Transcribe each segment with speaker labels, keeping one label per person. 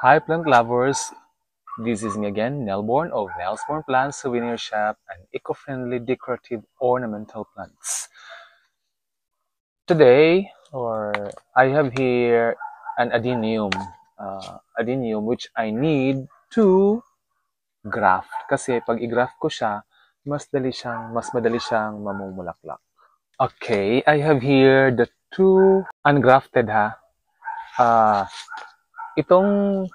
Speaker 1: Hi plant lovers, this is me again, Nelborn of Nelsborn Plants Souvenir Shop and eco-friendly decorative ornamental plants. Today, I have here an adenium which I need to graft kasi pag i-graft ko siya, mas madali siyang mamumulaklak. Okay, I have here the two ungrafted Uh, itong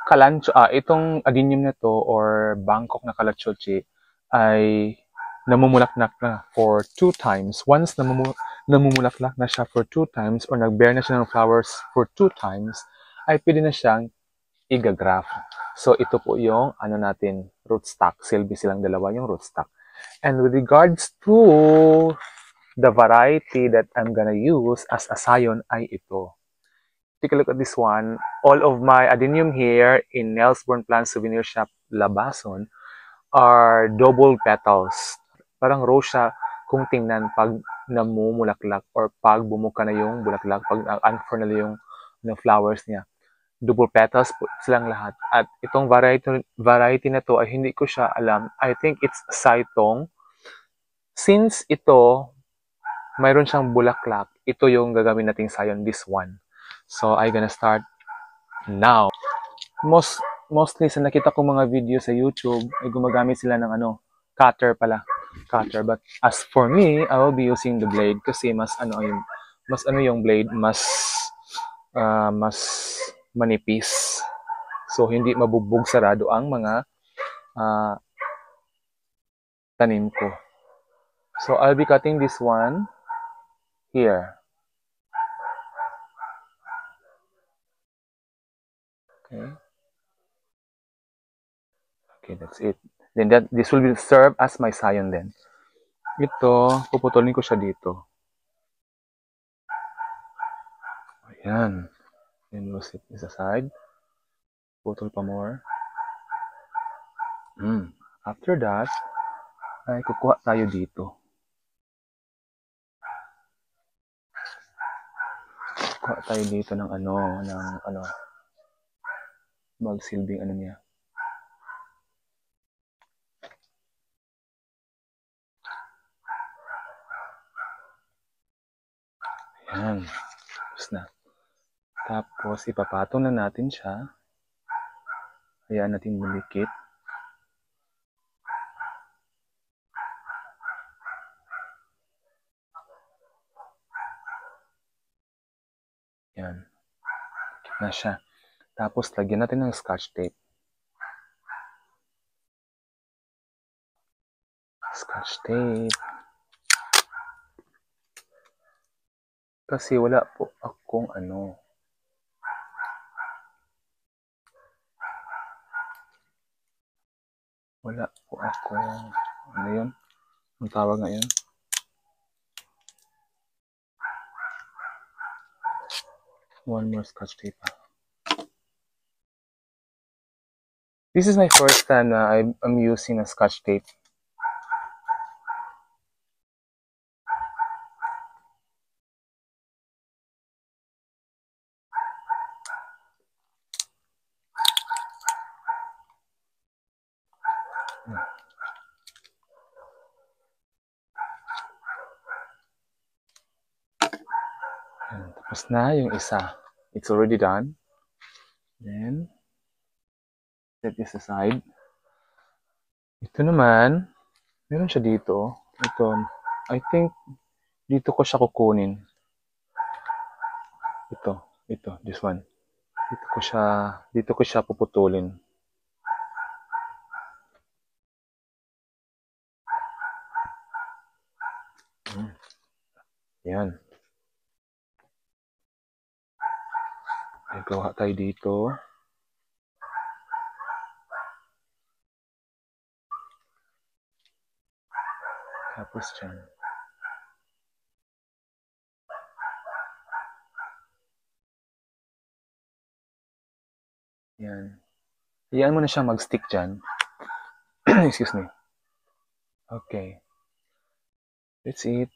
Speaker 1: adenium na to or Bangkok na kalachochi ay namumulaklak na for 2 times. Once namumulaklak na siya for 2 times or nag-bear na siya ng flowers for 2 times, ay pwede na siyang i-graft. So ito po yung rootstock. Silbi silang dalawa yung rootstock. And with regards to the variety that I'm gonna use as a scion ay ito. Take a look at this one. All of my adenium here in Nelsborn Plant Souvenir Shop, Labason, are double petals. Parang rose siya kung tingnan pag namumulaklak or pag bumuka na yung bulaklak, pag unfurl na yung flowers niya. Double petals po silang lahat. At itong variety na to ay hindi ko siya alam. I think it's Saitong. Since ito, mayroon siyang bulaklak, ito yung gagawin nating scion, this one. So, I'm gonna start now. Mostly sa nakita ko mga video sa YouTube, ay gumagamit sila ng cutter pala. Cutter. But as for me, I will be using the blade kasi mas yung blade, mas manipis. So, hindi mabugbog sarado ang mga tanim ko. So, I'll be cutting this one here. Okay, that's it. Then this will serve as my scion then. Ito, puputulin ko siya dito. Ayan. Then we'll set this aside. Putol pa more. After that, ay kukuha tayo dito. Kuha tayo dito ng magsilbing niya. Ayan. Tapos na. Tapos, ipapatong na natin siya. Hayaan natin bulikit. Ayan. Na siya. Tapos, lagyan natin ng scotch tape. Scotch tape. Kasi wala po akong wala po akong yun? Ang tawag ngayon? One more scotch tape. This is my first time na I'm using a scotch tape. Tapos na yung isa. It's already done. Then, set this aside. Ito naman, meron siya dito. Ito, I think, dito ko siya kukunin. Ito, this one. Dito ko siya puputulin. Yan. Gawa tayo dito. Tapos dyan. Yan. Hayaan mo na siya mag-stick dyan. Excuse me. Okay. That's it.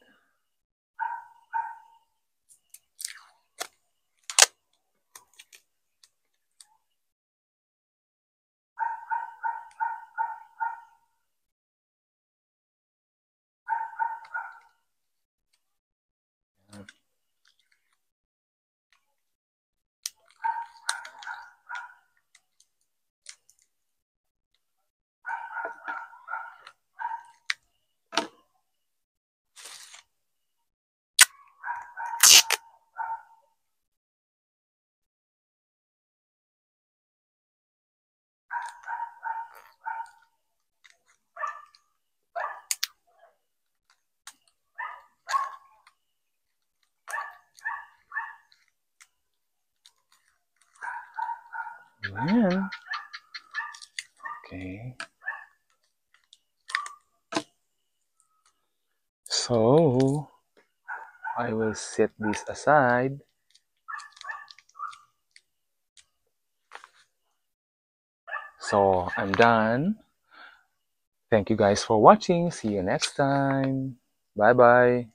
Speaker 1: Ganyan. Okay. So, I will set this aside. So, I'm done. Thank you guys for watching. See you next time. Bye-bye.